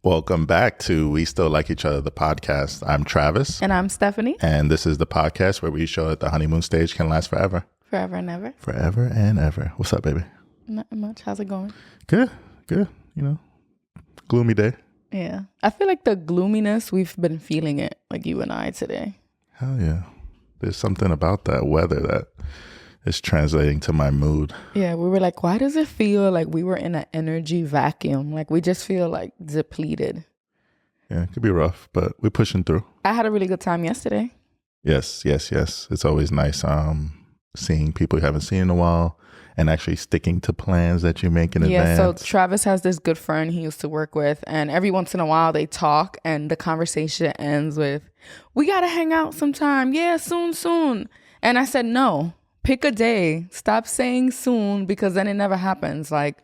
Welcome back to We Still Like Each Other, the podcast. I'm Travis. And I'm Stephanie. And this is the podcast where we show that the honeymoon stage can last forever. Forever and ever. Forever and ever. What's up, baby? Not much. How's it going? Good. You know, gloomy day. Yeah. I feel like the gloominess, we've been feeling it, like you and I today. Hell yeah. There's something about that weather that is translating to my mood. Yeah, we were like, why does it feel like we were in an energy vacuum? Like we just feel like depleted. Yeah, it could be rough, but we're pushing through. I had a really good time yesterday. Yes. It's always nice seeing people you haven't seen in a while and actually sticking to plans that you make in advance. Yeah, so Travis has this good friend he used to work with, and every once in a while they talk and the conversation ends with, we got to hang out sometime. Yeah, soon. And I said, no. Pick a day. Stop saying soon because then it never happens. Like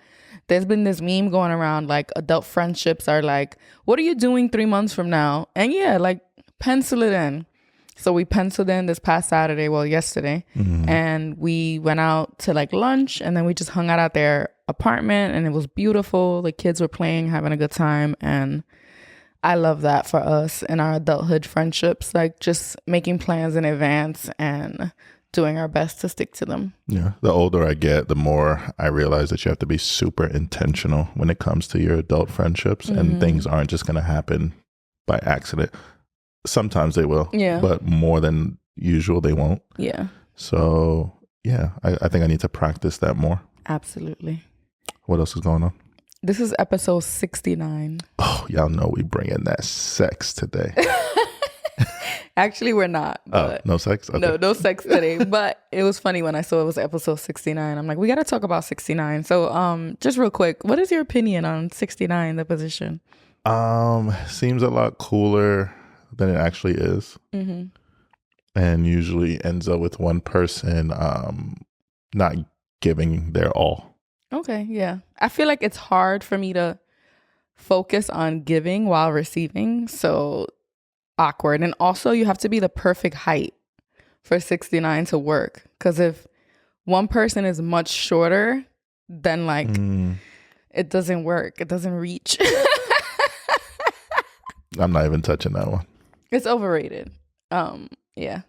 there's been this meme going around like adult friendships are like, what are you doing 3 months from now? And yeah, like pencil it in. So we penciled in this past Saturday, yesterday, and we went out to like lunch and then we just hung out at their apartment and it was beautiful. The kids were playing, having a good time. And I love that for us in our adulthood friendships, like just making plans in advance and doing our best to stick to them. Yeah. The older I get, the more I realize that you have to be super intentional when it comes to your adult friendships and things aren't just going to happen by accident. Sometimes they will, but more than usual, they won't. Yeah. So, yeah, I think I need to practice that more. Absolutely. What else is going on? This is episode 69. Oh, y'all know we bring in that sex today. Actually, we're not. But no sex? Okay. No sex today. But it was funny when I saw it was episode 69. I'm like, we got to talk about 69. So just real quick, what is your opinion on 69, the position? Seems a lot cooler than it actually is. And usually ends up with one person not giving their all. Okay, yeah. I feel like it's hard for me to focus on giving while receiving. So awkward. And also you have to be the perfect height for 69 to work, because if one person is much shorter, then like it doesn't work, it doesn't reach. I'm not even touching that one. It's overrated. Yeah,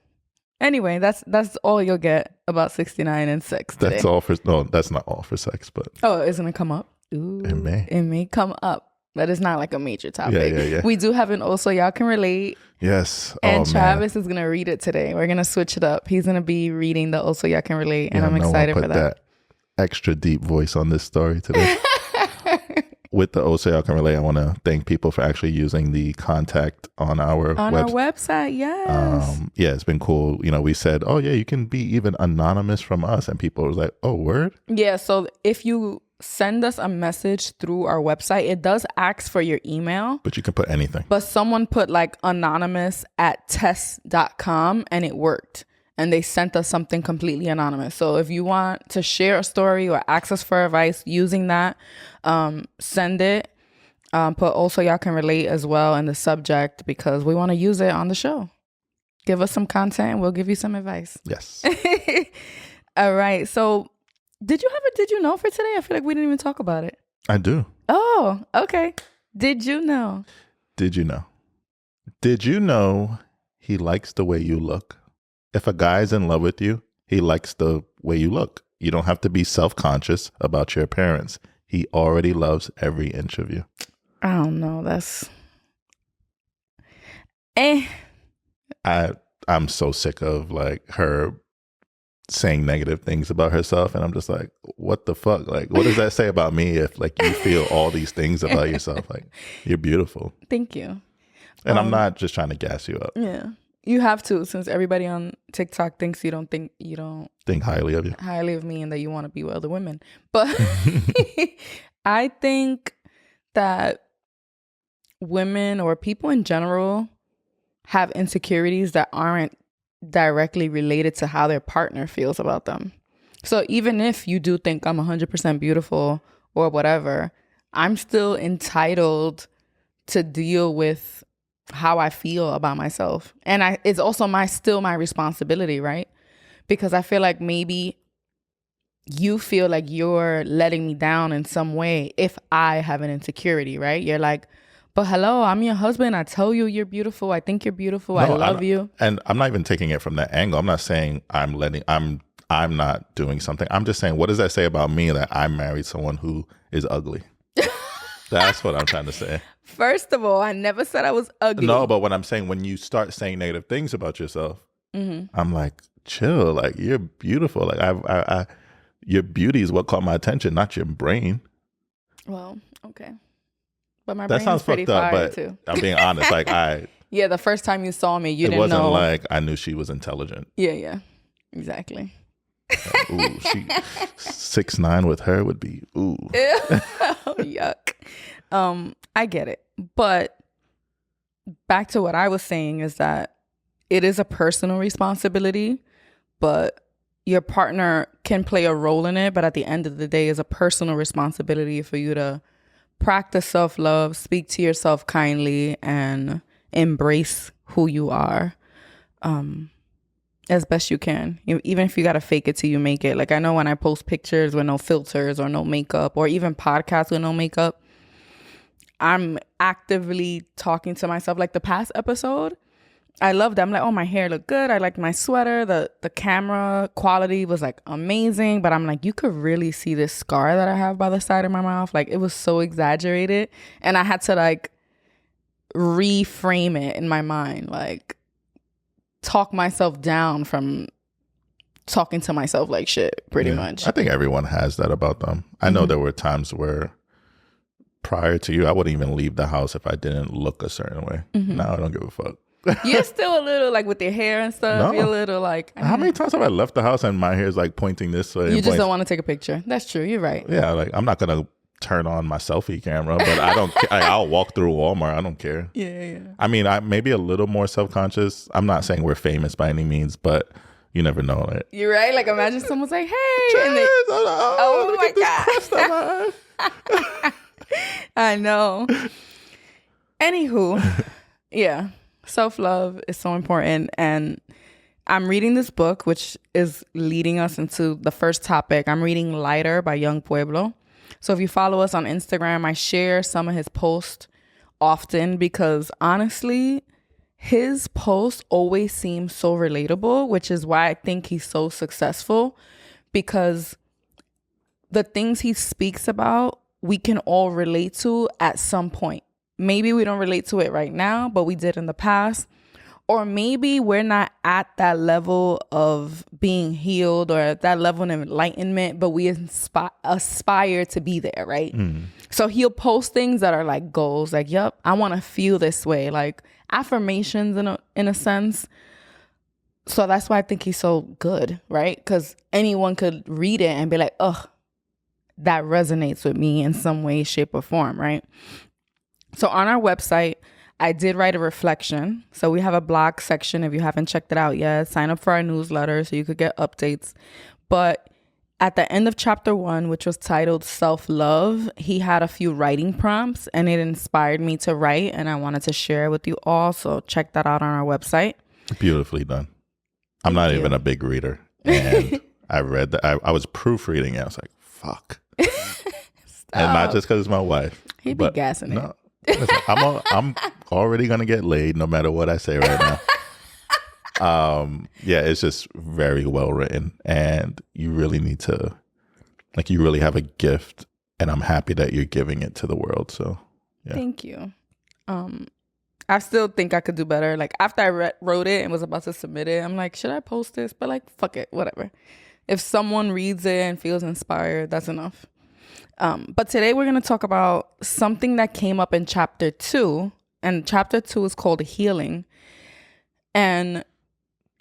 anyway, that's all you'll get about 69 and sex today. That's all for that's not all for sex, but isn't it come up? Ooh, it may come up. That is not like a major topic. Yeah. We do have an also y'all can relate. Yes. And Travis is going to read it today. We're going to switch it up. He's going to be reading the also y'all can relate. And I'm excited for that. Extra deep voice on this story today. With the also y'all can relate, I want to thank people for actually using the contact on our website. Yes. Yeah, it's been cool. You know, we said, oh yeah, you can be even anonymous from us. And people was like, oh, word? Yeah. So if you send us a message through our website, it does ask for your email, but you can put anything. But someone put like anonymous@test.com and it worked, and they sent us something completely anonymous. So if you want to share a story or ask us for advice using that, send it. Put also y'all can relate as well in the subject, because we want to use it on the show. Give us some content and we'll give you some advice. Yes. All right. So did you have a did you know for today? I feel like we didn't even talk about it. I do. Oh, okay. Did you know? Did you know? Did you know he likes the way you look? If a guy's in love with you, he likes the way you look. You don't have to be self-conscious about your appearance. He already loves every inch of you. I don't know. That's I'm so sick of like her saying negative things about herself, and I'm just like, what the fuck? Like, what does that say about me if like you feel all these things about yourself? Like, you're beautiful. Thank you. And I'm not just trying to gas you up. Yeah, you have to, since everybody on TikTok thinks you don't think highly of you, highly of me, and that you want to be with other women. But I think that women or people in general have insecurities that aren't directly related to how their partner feels about them. So even if you do think I'm 100% beautiful or whatever, I'm still entitled to deal with how I feel about myself. And it's also still my responsibility, right? Because I feel like maybe you feel like you're letting me down in some way if I have an insecurity, right? You're like, But hello, I'm your husband. I tell you you're beautiful. I think you're beautiful. I No, love you. And I'm not even taking it from that angle. I'm not saying I'm not doing something. I'm just saying, what does that say about me that I married someone who is ugly? That's what I'm trying to say. First of all, I never said I was ugly. No, but what I'm saying, when you start saying negative things about yourself, I'm like, chill. Like, you're beautiful. Like, I your beauty is what caught my attention, not your brain. Well, okay. But my That brain sounds is pretty fucked up, fire but too. I'm being honest. Like, Yeah, the first time you saw me, you it didn't wasn't know. like I knew she was intelligent. Yeah, exactly. Like, ooh, she 6'9" with her would be ooh. Oh, yuck. I get it, but back to what I was saying is that it is a personal responsibility, but your partner can play a role in it. But at the end of the day, it's a personal responsibility for you to practice self-love, speak to yourself kindly, and embrace who you are as best you can. Even if you got to fake it till you make it. Like, I know when I post pictures with no filters or no makeup, or even podcasts with no makeup, I'm actively talking to myself. Like the past episode, I loved it. I'm like, oh, my hair looked good. I liked my sweater. The camera quality was like amazing. But I'm like, you could really see this scar that I have by the side of my mouth. Like, it was so exaggerated. And I had to like reframe it in my mind. Like, talk myself down from talking to myself like shit, pretty much. I think everyone has that about them. I know there were times where prior to you, I wouldn't even leave the house if I didn't look a certain way. Now I don't give a fuck. You're still a little like with your hair and stuff. No. You're a little like, How many times have I left the house and my hair is like pointing this way? You just don't want to take a picture. That's true. You're right. Yeah, like I'm not gonna turn on my selfie camera, but I don't. I'll walk through Walmart. I don't care. Yeah. I mean, I maybe a little more self-conscious. I'm not saying we're famous by any means, but you never know it. You're right. Like, imagine someone's like, hey. And they, oh my God. I know. Anywho, yeah. Self-love is so important. And I'm reading this book, which is leading us into the first topic. I'm reading Lighter by Yung Pueblo. So if you follow us on Instagram, I share some of his posts often because honestly, his posts always seem so relatable, which is why I think he's so successful, because the things he speaks about, we can all relate to at some point. Maybe we don't relate to it right now, but we did in the past. Or maybe we're not at that level of being healed or at that level of enlightenment, but we aspire to be there, right? So he'll post things that are like goals, like, yep, I want to feel this way, like affirmations in a sense. So that's why I think he's so good, right? Because anyone could read it and be like, ugh, that resonates with me in some way, shape, or form, right? So on our website, I did write a reflection. So we have a blog section. If you haven't checked it out yet, sign up for our newsletter so you could get updates. But at the end of chapter 1, which was titled Self-Love, he had a few writing prompts and it inspired me to write, and I wanted to share it with you all. So check that out on our website. Beautifully done. I'm not even a big reader. And I read that. I was proofreading it. I was like, fuck. And not just because it's my wife. He'd be gassing it. Listen, I'm already gonna get laid no matter what I say right now. Yeah, it's just very well written, and you really need to, like, you really have a gift, and I'm happy that you're giving it to the world. So, yeah. Thank you. I still think I could do better. Like, after I wrote it and was about to submit it, I'm like, should I post this? But like, fuck it, whatever. If someone reads it and feels inspired, that's enough. But today we're going to talk about something that came up in chapter 2. And chapter 2 is called Healing. And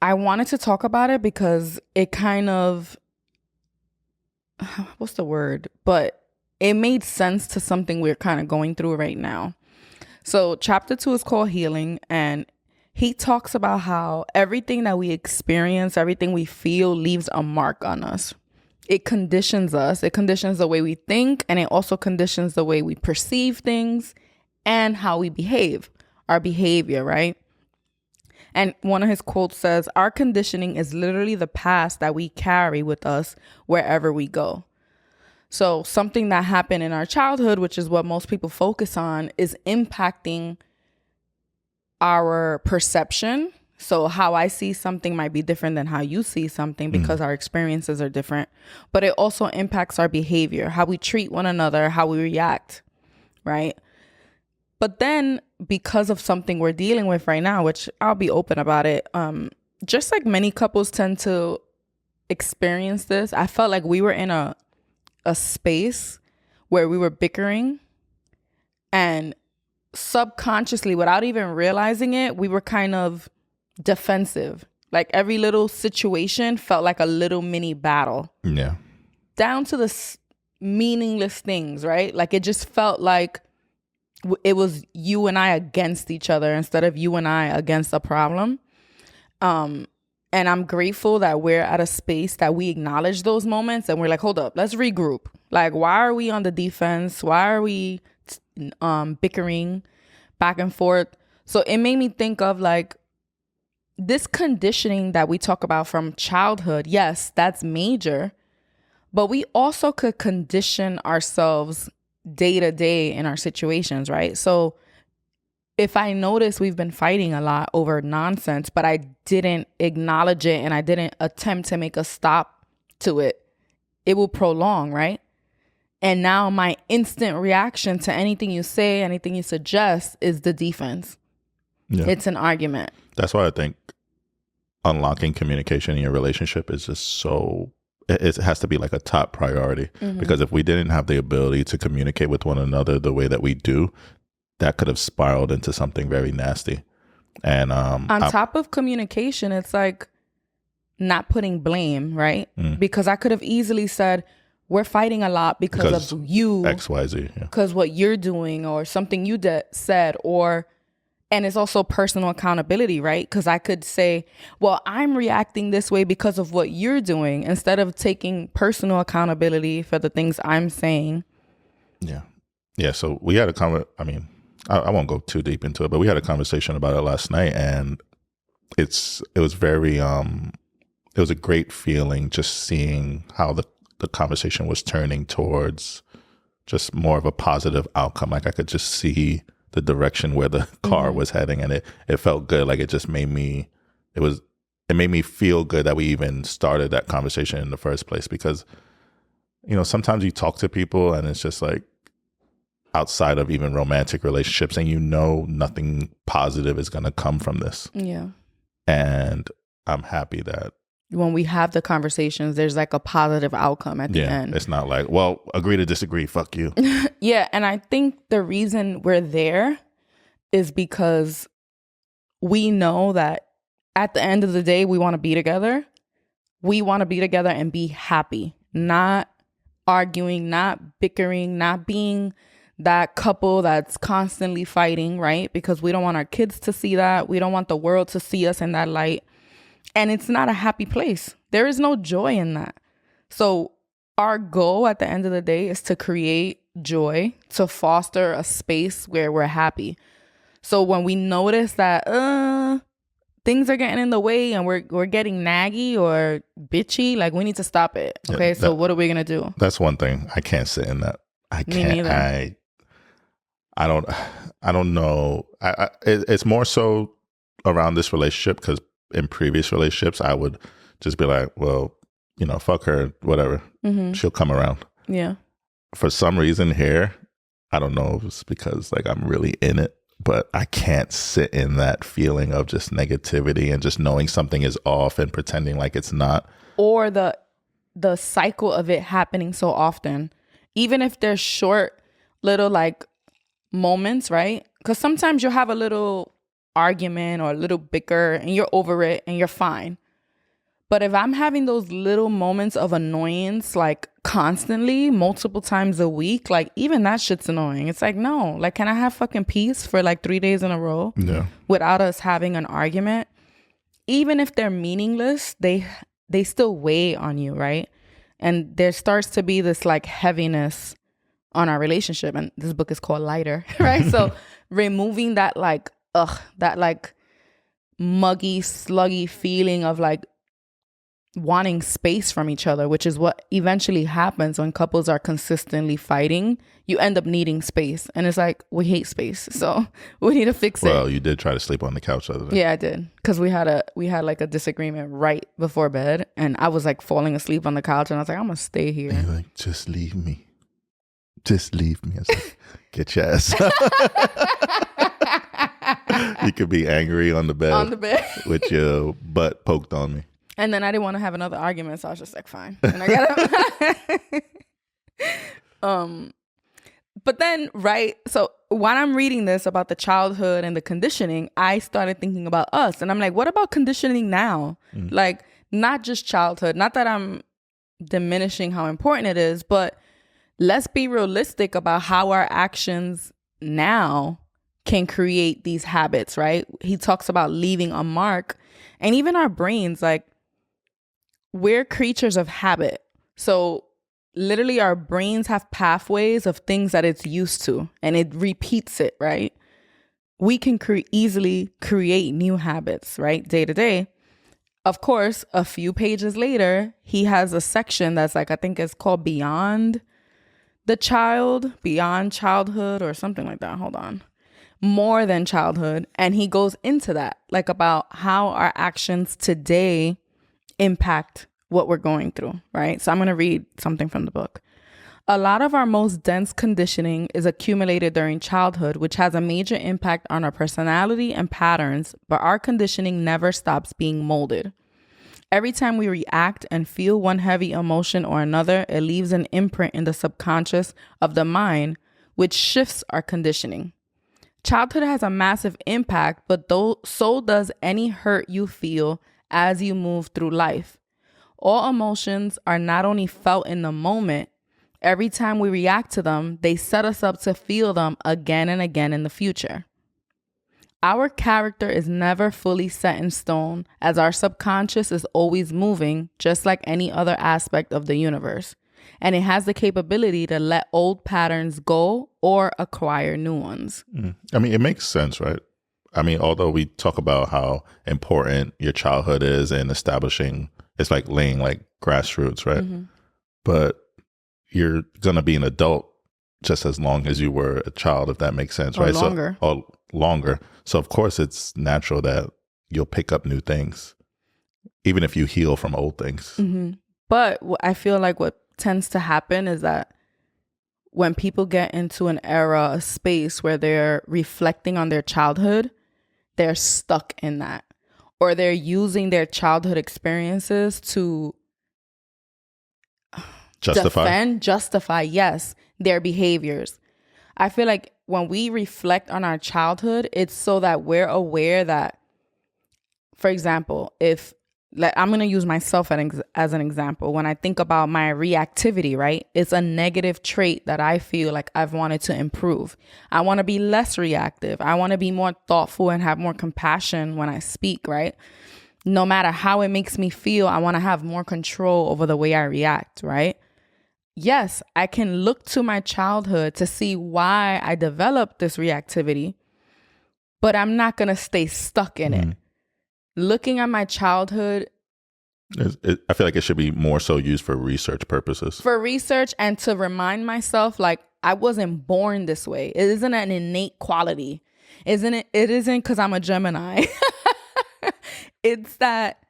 I wanted to talk about it because it kind of, what's the word? But it made sense to something we're kind of going through right now. So chapter 2 is called Healing. And he talks about how everything that we experience, everything we feel leaves a mark on us. It conditions us. It conditions the way we think, and it also conditions the way we perceive things and how we behave, our behavior, right? And one of his quotes says, our conditioning is literally the past that we carry with us wherever we go. So something that happened in our childhood, which is what most people focus on, is impacting our perception. So how I see something might be different than how you see something because our experiences are different. But it also impacts our behavior, how we treat one another, how we react, right? But then because of something we're dealing with right now, which I'll be open about it, just like many couples tend to experience this, I felt like we were in a space where we were bickering, and subconsciously, without even realizing it, we were kind of defensive. Like every little situation felt like a little mini battle. Yeah. Down to the meaningless things, right? Like it just felt like it was you and I against each other instead of you and I against a problem. And I'm grateful that we're at a space that we acknowledge those moments and we're like, hold up, let's regroup. Like, why are we on the defense? Why are we bickering back and forth? So it made me think of like this conditioning that we talk about from childhood. Yes, that's major, but we also could condition ourselves day to day in our situations, right? So if I notice we've been fighting a lot over nonsense, but I didn't acknowledge it and I didn't attempt to make a stop to it, it will prolong, right? And now my instant reaction to anything you say, anything you suggest is the defense. Yeah. It's an argument. That's why I think unlocking communication in your relationship is just so, it has to be like a top priority. Because if we didn't have the ability to communicate with one another the way that we do, that could have spiraled into something very nasty. And on top of communication, it's like not putting blame, right? Because I could have easily said, we're fighting a lot because of you. XYZ. Because what you're doing or something you said, and it's also personal accountability, right? Because I could say, well, I'm reacting this way because of what you're doing, instead of taking personal accountability for the things I'm saying. Yeah. Yeah. So we had I won't go too deep into it, but we had a conversation about it last night, and it was very it was a great feeling just seeing how the conversation was turning towards just more of a positive outcome. Like I could just see the direction where the car was heading, and it felt good. Like it just made me feel good that we even started that conversation in the first place, because sometimes you talk to people and it's just like, outside of even romantic relationships, and nothing positive is going to come from this. Yeah. And I'm happy that when we have the conversations, there's like a positive outcome at the end. It's not like, well, agree to disagree, fuck you. Yeah. And I think the reason we're there is because we know that at the end of the day, we want to be together. We want to be together and be happy, not arguing, not bickering, not being that couple that's constantly fighting, right? Because we don't want our kids to see that. We don't want the world to see us in that light. And it's not a happy place. There is no joy in that. So our goal at the end of the day is to create joy, to foster a space where we're happy. So when we notice that things are getting in the way and we're getting naggy or bitchy, like we need to stop it. Okay, so what are we going to do? That's one thing. I can't sit in that. I can't. Me neither. I don't know. It's more so around this relationship, because in previous relationships, I would just be like, well, fuck her, whatever. She'll come around. Yeah. For some reason here, I don't know if it's because like I'm really in it, but I can't sit in that feeling of just negativity and just knowing something is off and pretending like it's not. Or the cycle of it happening so often, even if there's short little like moments, right? Because sometimes you'll have a little argument or a little bicker and you're over it and you're fine. But if I'm having those little moments of annoyance like constantly, multiple times a week, like even that shit's annoying. It's like, no, like, can I have fucking peace for like 3 days in a row without us having an argument? Even if they're meaningless, they still weigh on you, right? And there starts to be this like heaviness on our relationship, and this book is called Lighter, right? So removing that like that like muggy, sluggy feeling of like wanting space from each other, which is what eventually happens when couples are consistently fighting. You end up needing space. And it's like, we hate space. So we need to fix it. Well, you did try to sleep on the couch the other day. Yeah, I did. Because we had like a disagreement right before bed. And I was like falling asleep on the couch. And I was like, I'm going to stay here. And you're like, just leave me. Just leave me. I was like, get your ass. You could be angry on the bed. With your butt poked on me. And then I didn't want to have another argument, so I was just like, fine. And I got but then, right, so when I'm reading this about the childhood and the conditioning, I started thinking about us. And I'm like, what about conditioning now? Like, not just childhood. Not that I'm diminishing how important it is, but let's be realistic about how our actions now can create these habits, right? He talks about leaving a mark. And even our brains, like, we're creatures of habit. So literally our brains have pathways of things that it's used to, and it repeats it, right? We can easily create new habits, right? Day to day. Of course, a few pages later, he has a section that's like, I think it's called Beyond Childhood or something like that. Hold on. More than childhood. And he goes into that, like about how our actions today impact what we're going through, right? So I'm going to read something from the book. A lot of our most dense conditioning is accumulated during childhood, which has a major impact on our personality and patterns, but our conditioning never stops being molded. Every time we react and feel one heavy emotion or another, it leaves an imprint in the subconscious of the mind, which shifts our conditioning. Childhood has a massive impact, but so does any hurt you feel as you move through life. All emotions are not only felt in the moment. Every time we react to them, they set us up to feel them again and again in the future. Our character is never fully set in stone, as our subconscious is always moving, just like any other aspect of the universe. And it has the capability to let old patterns go or acquire new ones. I mean, it makes sense, right? I mean, although we talk about how important your childhood is in establishing, it's like laying like grassroots, right? Mm-hmm. But you're going to be an adult just as long as you were a child, if that makes sense, right? Longer. Longer. So, of course, it's natural that you'll pick up new things, even if you heal from old things. Mm-hmm. But I feel like what tends to happen is that when people get into an era, a space where they're reflecting on their childhood, they're stuck in that. Or they're using their childhood experiences to justify, yes, their behaviors. I feel like when we reflect on our childhood, it's so that we're aware that, for example, I'm going to use myself as an example. When I think about my reactivity, right? It's a negative trait that I feel like I've wanted to improve. I want to be less reactive. I want to be more thoughtful and have more compassion when I speak, right? No matter how it makes me feel, I want to have more control over the way I react, right? Yes, I can look to my childhood to see why I developed this reactivity, but I'm not going to stay stuck in it. Looking at my childhood, I feel like it should be more so used for research purposes. For research and to remind myself, like, I wasn't born this way. It isn't an innate quality. Isn't it? It isn't because I'm a Gemini. It's that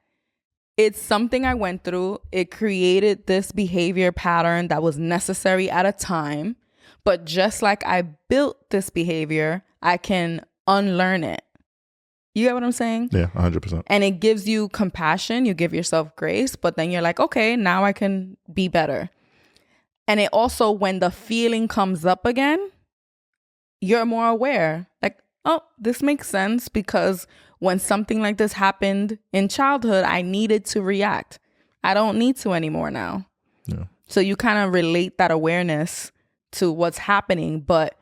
it's something I went through. It created this behavior pattern that was necessary at a time. But just like I built this behavior, I can unlearn it. You get what I'm saying? Yeah, 100%. And it gives you compassion. You give yourself grace, but then you're like, okay, now I can be better. And it also, when the feeling comes up again, you're more aware. Like, oh, this makes sense because when something like this happened in childhood, I needed to react. I don't need to anymore now. Yeah. So you kind of relate that awareness to what's happening, but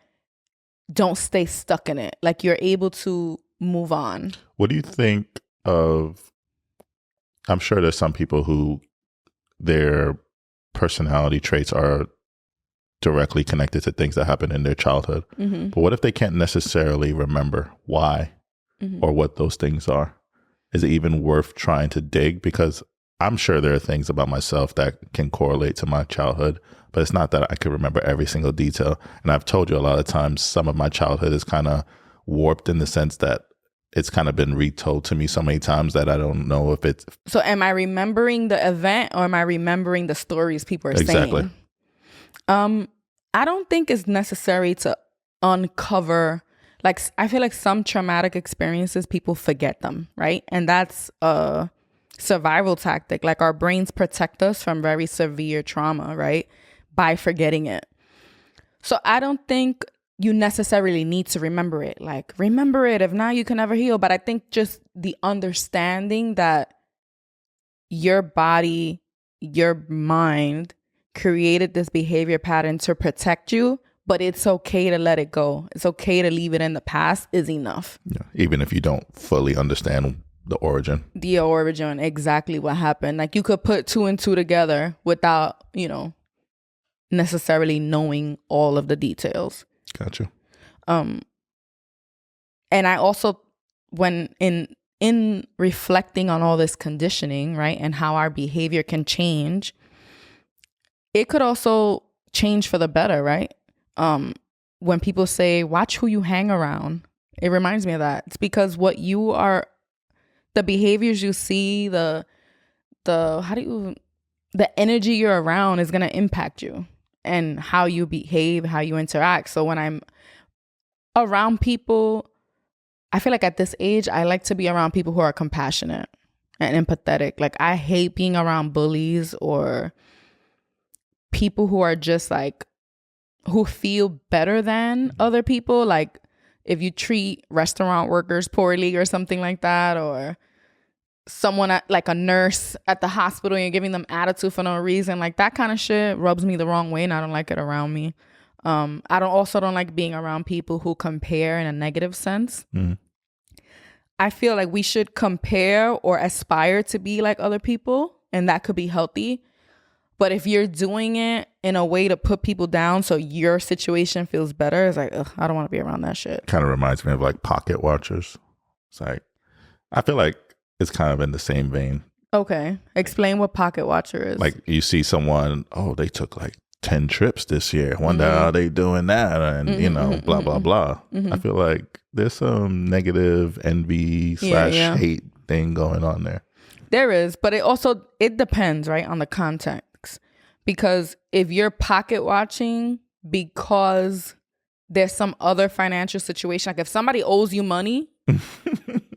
don't stay stuck in it. Like, you're able to move on. What do you think of, I'm sure there's some people who their personality traits are directly connected to things that happen in their childhood. Mm-hmm. But what if they can't necessarily remember why or what those things are? Is it even worth trying to dig? Because I'm sure there are things about myself that can correlate to my childhood, but it's not that I could remember every single detail. And I've told you a lot of times, some of my childhood is kind of warped in the sense that it's kind of been retold to me so many times that I don't know if it's... So am I remembering the event or am I remembering the stories people are Exactly. saying? I don't think it's necessary to uncover, like, I feel like some traumatic experiences, people forget them, right? And that's a survival tactic. Like, our brains protect us from very severe trauma, right? By forgetting it. So I don't think you necessarily need to remember it. Like, remember it. If not, you can never heal. But I think just the understanding that your body, your mind created this behavior pattern to protect you, but it's okay to let it go. It's okay to leave it in the past is enough. Yeah. Even if you don't fully understand the origin. The origin, exactly what happened. Like, you could put 2 and 2 together without, necessarily knowing all of the details. Gotcha. And I also, when in reflecting on all this conditioning, right, and how our behavior can change, it could also change for the better, right? When people say, watch who you hang around, it reminds me of that. It's because the behaviors you see, the energy you're around is going to impact you and how you behave, how you interact. So when I'm around people, I feel like at this age, I like to be around people who are compassionate and empathetic. Like, I hate being around bullies or people who are just like, who feel better than other people. Like, if you treat restaurant workers poorly or something like that, or someone like a nurse at the hospital and you're giving them attitude for no reason, like, that kind of shit rubs me the wrong way and I don't like it around me. I don't like being around people who compare in a negative sense. I feel like we should compare or aspire to be like other people, and that could be healthy. But if you're doing it in a way to put people down so your situation feels better, it's like, ugh, I don't want to be around that shit. Kind of reminds me of like pocket watchers. It's like, I feel like it's kind of in the same vein. Okay. Explain what pocket watcher is. Like, you see someone, oh, they took like 10 trips this year. Wonder how they doing that, and blah blah blah. I feel like there's some negative envy / hate thing going on there. There is, but it depends, right, on the context. Because if you're pocket watching because there's some other financial situation, like if somebody owes you money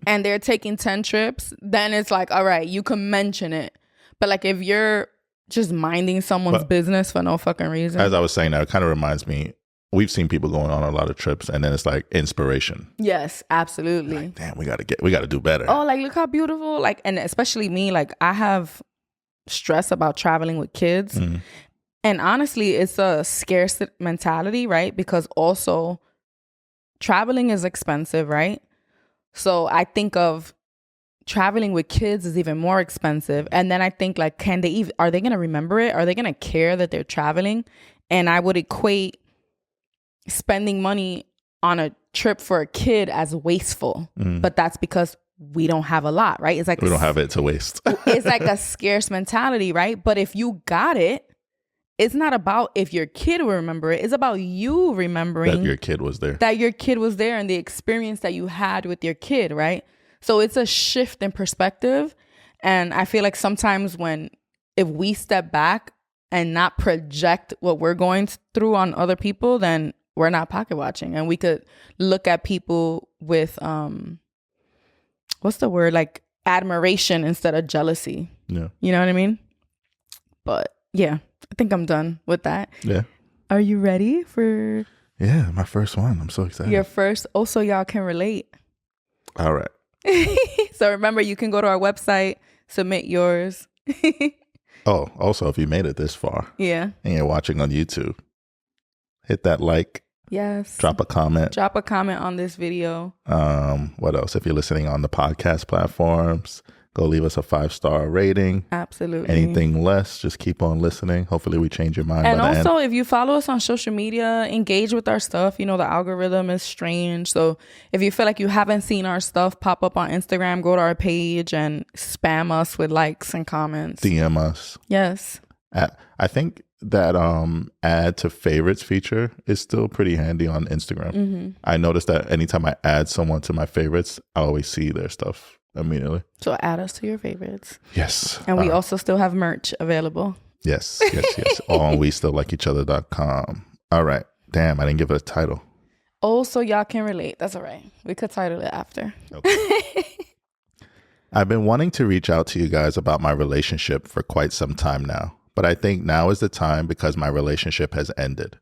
and they're taking 10 trips, then it's like, all right, you can mention it. But like, if you're just minding someone's business for no fucking reason. As I was saying, that it kind of reminds me, we've seen people going on a lot of trips and then it's like inspiration. Yes, absolutely. Like, damn, we got to do better. Oh, like, look how beautiful. Like, and especially me, like, I have stress about traveling with kids. And honestly, it's a scarce mentality, right? Because also traveling is expensive, right? So I think of traveling with kids is even more expensive. And then I think, like, are they going to remember it? Are they going to care that they're traveling? And I would equate spending money on a trip for a kid as wasteful. But that's because we don't have a lot, right? It's like we don't have it to waste. It's like a scarce mentality, right? But if you got it, it's not about if your kid will remember it. It's about you remembering that your kid was there. And the experience that you had with your kid, right? So it's a shift in perspective. And I feel like sometimes if we step back and not project what we're going through on other people, then we're not pocket watching. And we could look at people with, what's the word? Like admiration instead of jealousy. Yeah. You know what I mean? But yeah, I think I'm done with that. Yeah. Are you ready for? Yeah, my first one. I'm so excited. Your first. Also, y'all can relate. All right. So remember, you can go to our website, submit yours. Oh, also, if you made it this far, and you're watching on YouTube, hit that like. Yes. Drop a comment on this video. What else? If you're listening on the podcast platforms, Go leave us a 5-star rating. Absolutely. Anything less, just keep on listening. Hopefully we change your mind. And by the also, end. if you follow us on social media, engage with our stuff. You know, the algorithm is strange. So if you feel like you haven't seen our stuff pop up on Instagram, go to our page and spam us with likes and comments. DM us. Yes. I think that add to favorites feature is still pretty handy on Instagram. Mm-hmm. I noticed that anytime I add someone to my favorites, I always see their stuff immediately. So add us to your favorites. Yes. And we also still have merch available. Yes. All on WeStillLikeEachOther.com. All right. Damn, I didn't give it a title. Oh, so y'all can relate. That's all right. We could title it after. Okay. I've been wanting to reach out to you guys about my relationship for quite some time now, but I think now is the time because my relationship has ended.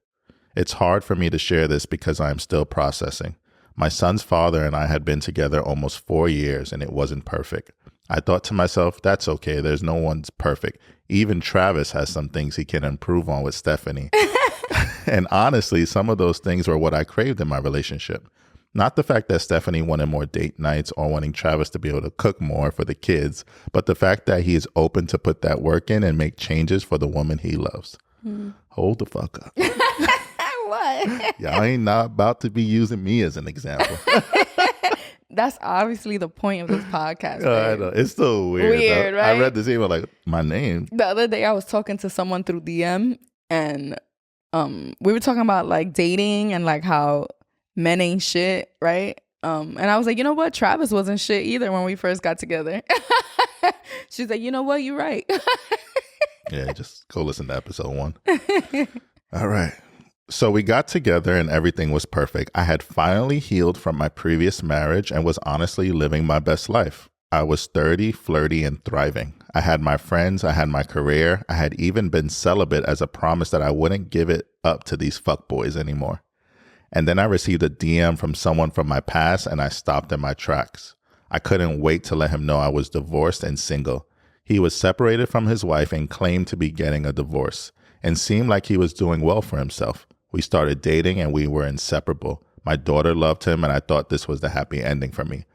It's hard for me to share this because I am still processing. My son's father and I had been together almost 4 years and it wasn't perfect. I thought to myself, that's okay. There's no one's perfect. Even Travis has some things he can improve on with Stephanie. And honestly, some of those things were what I craved in my relationship. Not the fact that Stephanie wanted more date nights or wanting Travis to be able to cook more for the kids, but the fact that he is open to put that work in and make changes for the woman he loves. Hold the fuck up. What? Y'all ain't not about to be using me as an example. That's obviously the point of this podcast. I know. It's so weird. Right? I read this email like, my name. The other day I was talking to someone through DM and we were talking about like dating and like how men ain't shit, right? And I was like, you know what? Travis wasn't shit either when we first got together. She's like, you know what? You're right. Yeah, just go listen to episode 1. All right. So we got together and everything was perfect. I had finally healed from my previous marriage and was honestly living my best life. I was 30, flirty, and thriving. I had my friends. I had my career. I had even been celibate as a promise that I wouldn't give it up to these fuckboys anymore. And then I received a DM from someone from my past and I stopped in my tracks. I couldn't wait to let him know I was divorced and single. He was separated from his wife and claimed to be getting a divorce and seemed like he was doing well for himself. We started dating and we were inseparable. My daughter loved him and I thought this was the happy ending for me.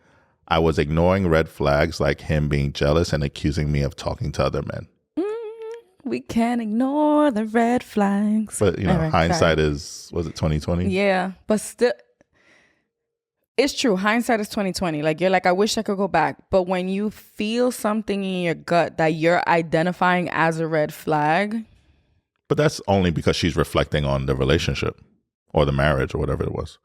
I was ignoring red flags like him being jealous and accusing me of talking to other men. We can't ignore the red flags. But, you know, hindsight is, was it 2020? Yeah, but still, it's true. Hindsight is 2020. Like, you're like, I wish I could go back. But when you feel something in your gut that you're identifying as a red flag. But that's only because she's reflecting on the relationship or the marriage or whatever it was.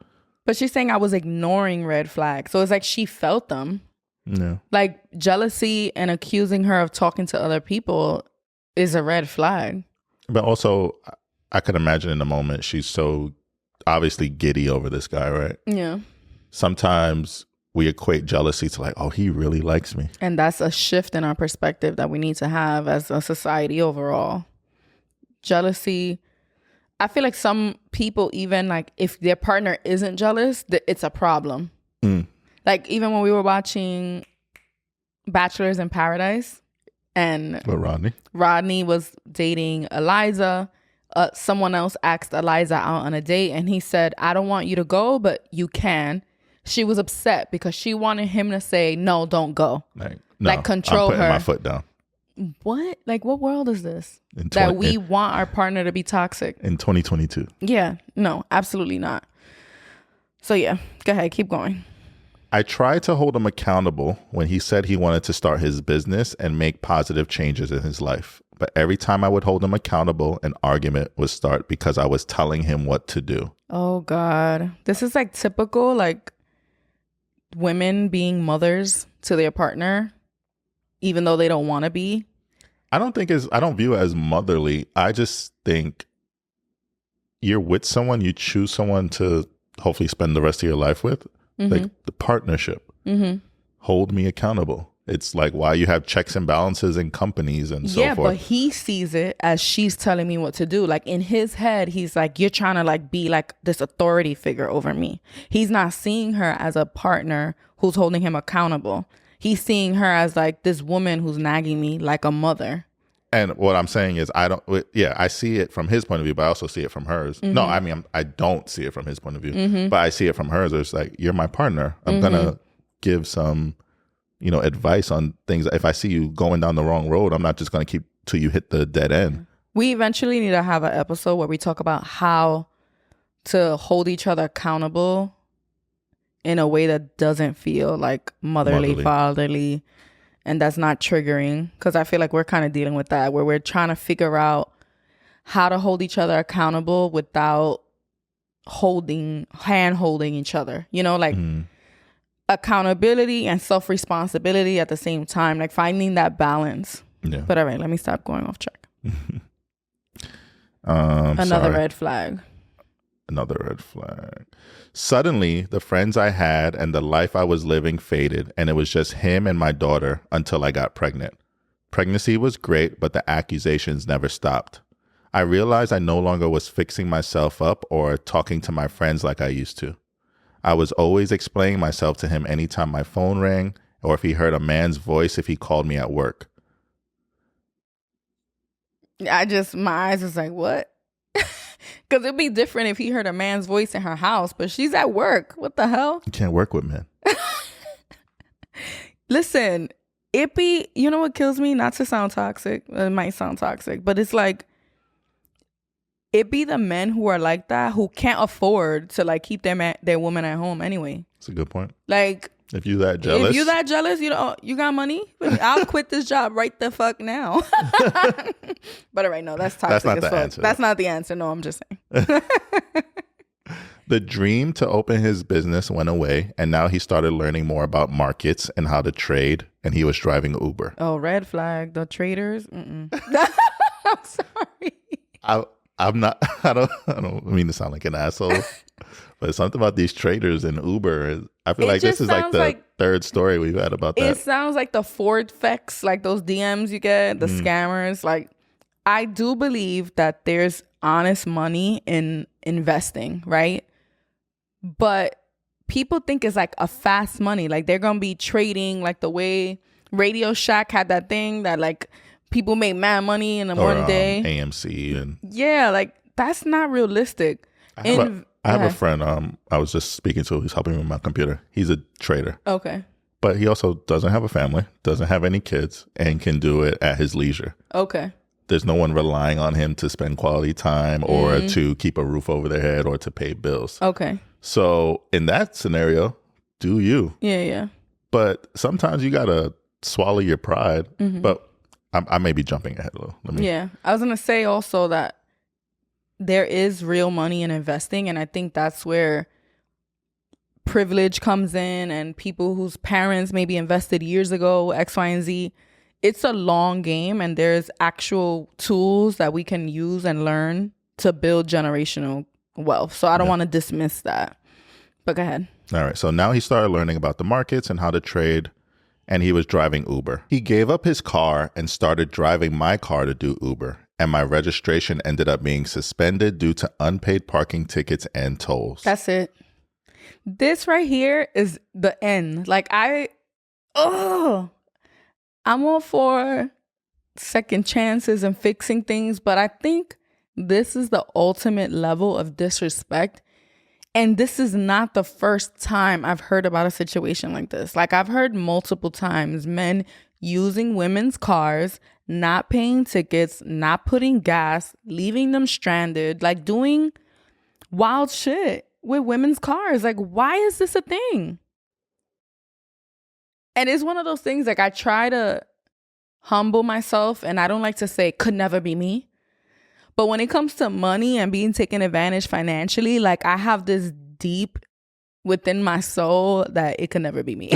But she's saying I was ignoring red flags. So it's like she felt them. Yeah. Like jealousy and accusing her of talking to other people is a red flag. But also, I could imagine in the moment she's so obviously giddy over this guy, right? Yeah. Sometimes we equate jealousy to like, oh, he really likes me. And that's a shift in our perspective that we need to have as a society overall. Jealousy. I feel like some people, even like if their partner isn't jealous, it's a problem. Like even when we were watching Bachelors in Paradise and Rodney was dating Eliza, someone else asked Eliza out on a date and he said, I don't want you to go, but you can. She was upset because she wanted him to say, no, don't go. Like control I'm putting her. my foot down. What? Like, what world is this? That we want our partner to be toxic? In 2022. Yeah. No, absolutely not. So, yeah. Go ahead. Keep going. I tried to hold him accountable when he said he wanted to start his business and make positive changes in his life. But every time I would hold him accountable, an argument would start because I was telling him what to do. Oh, God. This is like typical, like, women being mothers to their partner, even though they don't want to be. I don't view it as motherly. I just think you're with someone, you choose someone to hopefully spend the rest of your life with. Like the partnership. Hold me accountable. It's like why you have checks and balances in companies and so forth. Yeah, but he sees it as she's telling me what to do. Like in his head, he's like, you're trying to like be like this authority figure over me. He's not seeing her as a partner who's holding him accountable. He's seeing her as like this woman who's nagging me like a mother. And what I'm saying is I see it from his point of view, but I also see it from hers. No, I mean, I don't see it from his point of view, but I see it from hers. It's like, you're my partner. I'm going to give some advice on things. If I see you going down the wrong road, I'm not just going to keep till you hit the dead end. We eventually need to have an episode where we talk about how to hold each other accountable in a way that doesn't feel like motherly, fatherly, and that's not triggering. Because I feel like we're kind of dealing with that, where we're trying to figure out how to hold each other accountable without hand holding each other. Accountability and self-responsibility at the same time, like finding that balance. Yeah. But all right, let me stop going off track. Another red flag. Another red flag. Suddenly, the friends I had and the life I was living faded, and it was just him and my daughter until I got pregnant. Pregnancy was great, but the accusations never stopped. I realized I no longer was fixing myself up or talking to my friends like I used to. I was always explaining myself to him anytime my phone rang or if he heard a man's voice if he called me at work. My eyes was like, what? Because it'd be different if he heard a man's voice in her house, but she's at work. What the hell? You can't work with men. Listen, you know what kills me? Not to sound toxic. It might sound toxic, but it's like, it be the men who are like that who can't afford to like keep their woman at home anyway. That's a good point. Like, if you that jealous, you got money. I'll quit this job right the fuck now. But all right, no, that's toxic. That's not as the fuck. answer. That's not the answer. No, I'm just saying. The dream to open his business went away, and now he started learning more about markets and how to trade, and he was driving Uber. Oh, red flag. The traders. I'm sorry. I'm not. I don't mean to sound like an asshole, but something about these traders in Uber. I feel like this is like the third story we've had about that. It sounds like the Ford Fex, like those DMs you get, the scammers. Like, I do believe that there's honest money in investing, right? But people think it's like a fast money. Like, they're gonna be trading like the way Radio Shack had that thing that like people make mad money in the one day. AMC and like that's not realistic. I have a friend I was just speaking to. He's helping me with my computer. He's a trader. Okay. But he also doesn't have a family, doesn't have any kids, and can do it at his leisure. Okay. There's no one relying on him to spend quality time or to keep a roof over their head or to pay bills. Okay. So in that scenario, do you? Yeah. But sometimes you got to swallow your pride. But I may be jumping ahead a little. I was going to say also that there is real money in investing. And I think that's where privilege comes in, and people whose parents maybe invested years ago, X, Y, and Z. It's a long game, and there's actual tools that we can use and learn to build generational wealth. So I don't want to dismiss that. But go ahead. All right. So now he started learning about the markets and how to trade, and he was driving Uber. He gave up his car and started driving my car to do Uber, and my registration ended up being suspended due to unpaid parking tickets and tolls. That's it. This right here is the end. Like, I'm all for second chances and fixing things, but I think this is the ultimate level of disrespect. And this is not the first time I've heard about a situation like this. Like, I've heard multiple times men using women's cars, not paying tickets, not putting gas, leaving them stranded, like doing wild shit with women's cars. Like, why is this a thing? And it's one of those things, like, I try to humble myself, and I don't like to say could never be me. But when it comes to money and being taken advantage financially, like, I have this deep within my soul that it could never be me.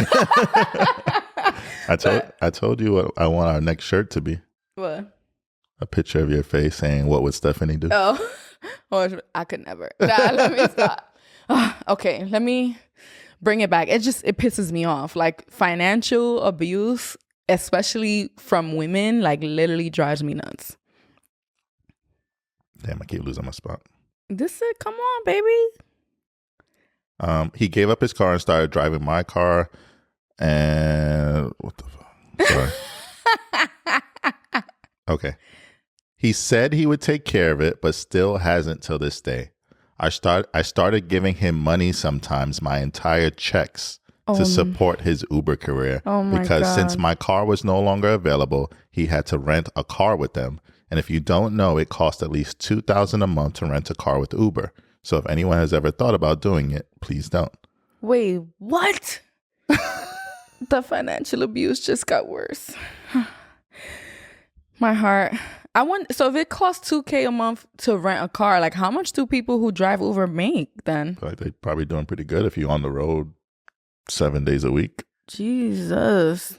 I told you what I want our next shirt to be. What? A picture of your face saying, "What would Stephanie do?" Oh, I could never. Nah, let me stop. Okay, let me bring it back. It pisses me off. Like, financial abuse, especially from women, like, literally drives me nuts. Damn, I keep losing my spot. Come on, baby. He gave up his car and started driving my car. And what the fuck? Sorry. Okay. He said he would take care of it, but still hasn't till this day. I started giving him money sometimes, my entire checks, to support his Uber career. Oh my because God. since my car was no longer available, he had to rent a car with them. And if you don't know, it costs at least $2,000 a month to rent a car with Uber. So if anyone has ever thought about doing it, please don't. Wait, what? The financial abuse just got worse. My heart. So if it costs $2,000 a month to rent a car, like how much do people who drive Uber make then? Like they're probably doing pretty good if you're on the road 7 days a week. Jesus.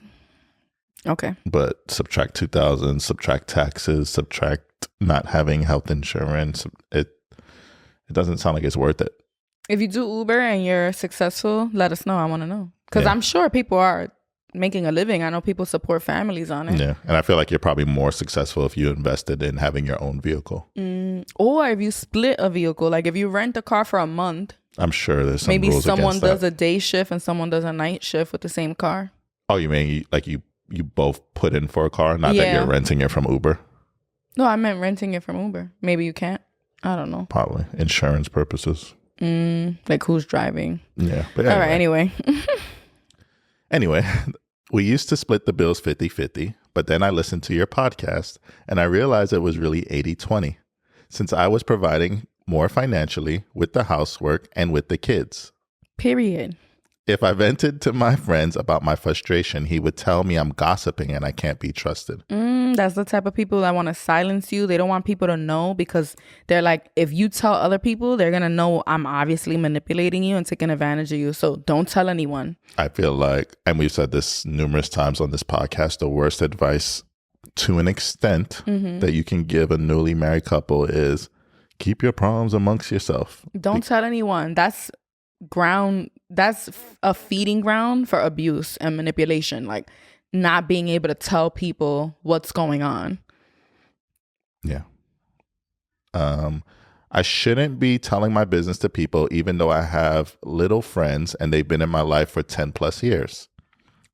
Okay. But subtract 2,000, subtract taxes, subtract not having health insurance. It doesn't sound like it's worth it. If you do Uber and you're successful, let us know. I want to know. Because I'm sure people are making a living. I know people support families on it. Yeah. And I feel like you're probably more successful if you invested in having your own vehicle. Or if you split a vehicle. Like if you rent a car for a month. I'm sure there's some maybe rules someone against does that. a day shift and someone does a night shift with the same car. Oh, you mean you both put in for a car? Not that you're renting it from Uber? No, I meant renting it from Uber. Maybe you can't. I don't know. Probably. Insurance purposes. Like who's driving? Yeah. But All right, anyway. Anyway, we used to split the bills 50-50, but then I listened to your podcast and I realized it was really 80-20, since I was providing more financially with the housework and with the kids. Period. If I vented to my friends about my frustration, he would tell me I'm gossiping and I can't be trusted. That's the type of people that want to silence you. They don't want people to know because they're like, if you tell other people, they're going to know I'm obviously manipulating you and taking advantage of you. So don't tell anyone. I feel like, and we've said this numerous times on this podcast, the worst advice to an extent that you can give a newly married couple is keep your problems amongst yourself. Don't tell anyone. That's a feeding ground for abuse and manipulation. Like not being able to tell people what's going on. Yeah. I shouldn't be telling my business to people, even though I have little friends and they've been in my life for 10 plus years.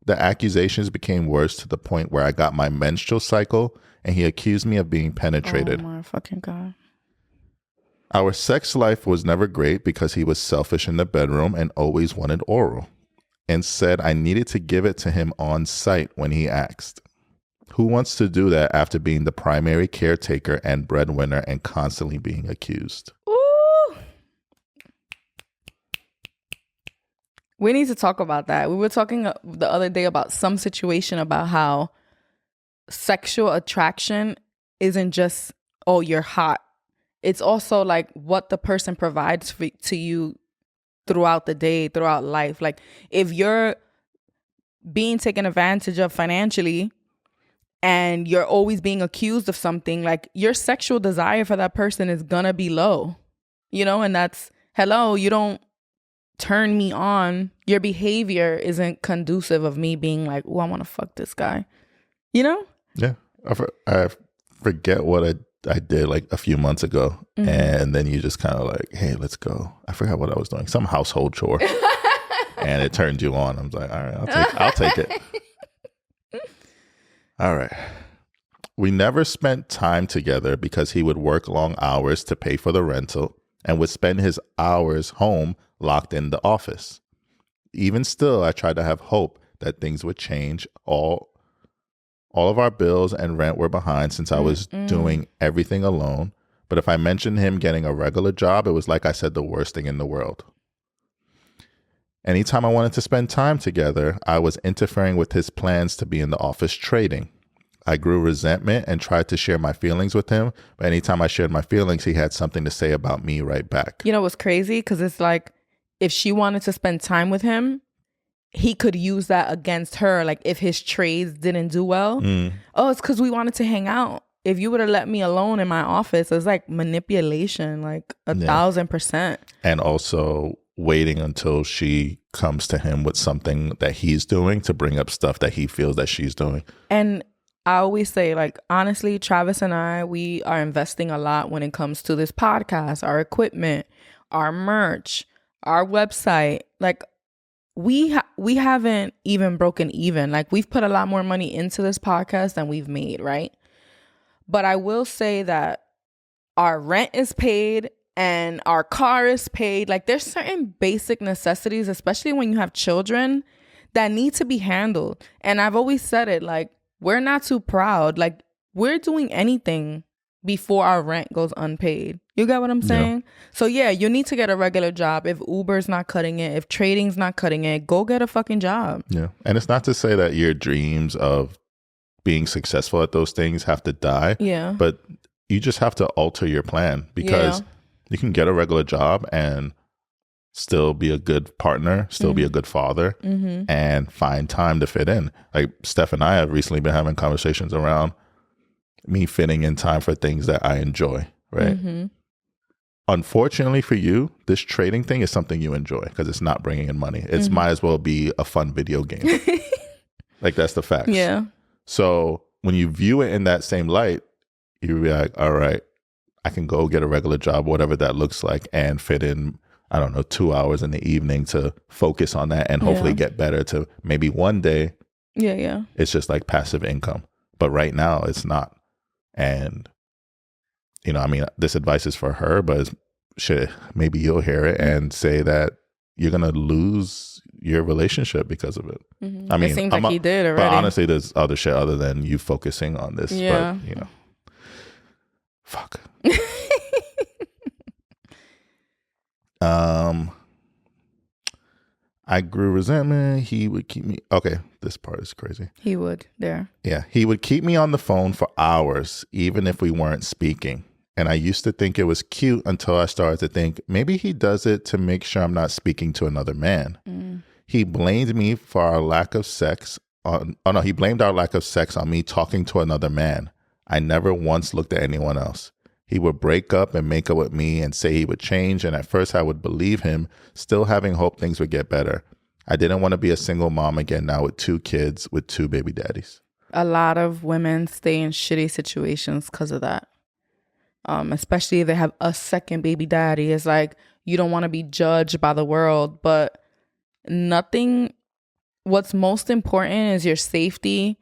The accusations became worse to the point where I got my menstrual cycle and he accused me of being penetrated. Oh my fucking God. Our sex life was never great because he was selfish in the bedroom and always wanted oral and said I needed to give it to him on site when he asked. Who wants to do that after being the primary caretaker and breadwinner and constantly being accused? Ooh. We need to talk about that. We were talking the other day about some situation about how sexual attraction isn't just, oh, you're hot. It's also like what the person provides to you throughout the day, throughout life. Like if you're being taken advantage of financially and you're always being accused of something, like your sexual desire for that person is gonna be low, you know, and that's, hello, you don't turn me on. Your behavior isn't conducive of me being like, oh, I want to fuck this guy, you know? Yeah. I forget what I did like a few months ago. And then you just kind of like, hey, let's go. I forgot what I was doing. Some household chore. And it turned you on. I was like, all right, I'll take it. All right. We never spent time together because he would work long hours to pay for the rental and would spend his hours home locked in the office. Even still, I tried to have hope that things would change. All of our bills and rent were behind since I was doing everything alone. But if I mentioned him getting a regular job, it was like I said the worst thing in the world. Anytime I wanted to spend time together, I was interfering with his plans to be in the office trading. I grew resentment and tried to share my feelings with him. But anytime I shared my feelings, he had something to say about me right back. You know what's crazy? Because it's like if she wanted to spend time with him, he could use that against her. Like if his trades didn't do well. Oh, it's because we wanted to hang out. If you would have let me alone in my office, it's like manipulation, like 1,000%. And also waiting until she comes to him with something that he's doing to bring up stuff that he feels that she's doing. And I always say, like, honestly, Travis and I, we are investing a lot when it comes to this podcast, our equipment, our merch, our website. Like, we haven't even broken even. Like, we've put a lot more money into this podcast than we've made, right? But I will say that our rent is paid and our car is paid. Like there's certain basic necessities, especially when you have children, that need to be handled. And I've always said it, like, we're not too proud. Like, we're doing anything before our rent goes unpaid. You get what I'm saying? Yeah. So yeah, you need to get a regular job. If Uber's not cutting it, if trading's not cutting it, go get a fucking job. Yeah. And it's not to say that your dreams of being successful at those things have to die. Yeah. But you just have to alter your plan, because you can get a regular job and still be a good partner, still be a good father, and find time to fit in. Like Steph and I have recently been having conversations around me fitting in time for things that I enjoy, right? Unfortunately for you, this trading thing is something you enjoy because it's not bringing in money. It's might as well be a fun video game. Like, that's the facts. Yeah. So when you view it in that same light, you'll be like, all right, I can go get a regular job, whatever that looks like, and fit in, I don't know, 2 hours in the evening to focus on that and hopefully get better to maybe one day. Yeah. It's just like passive income. But right now it's not. And, you know, I mean, this advice is for her, but shit, maybe you'll hear it and say that you're going to lose your relationship because of it. I mean, it seems like he did already. But honestly, there's other shit other than you focusing on this. Yeah. But, you know, fuck. I grew resentment. He would keep me. Okay, this part is crazy. He would there. Yeah, he would keep me on the phone for hours, even if we weren't speaking. And I used to think it was cute until I started to think maybe he does it to make sure I'm not speaking to another man. He blamed me for our lack of sex. He blamed our lack of sex on me talking to another man. I never once looked at anyone else. He would break up and make up with me and say he would change. And at first I would believe him, still having hope things would get better. I didn't want to be a single mom again now with 2 kids with 2 baby daddies. A lot of women stay in shitty situations because of that. Especially if they have a second baby daddy. It's like you don't want to be judged by the world, but what's most important is your safety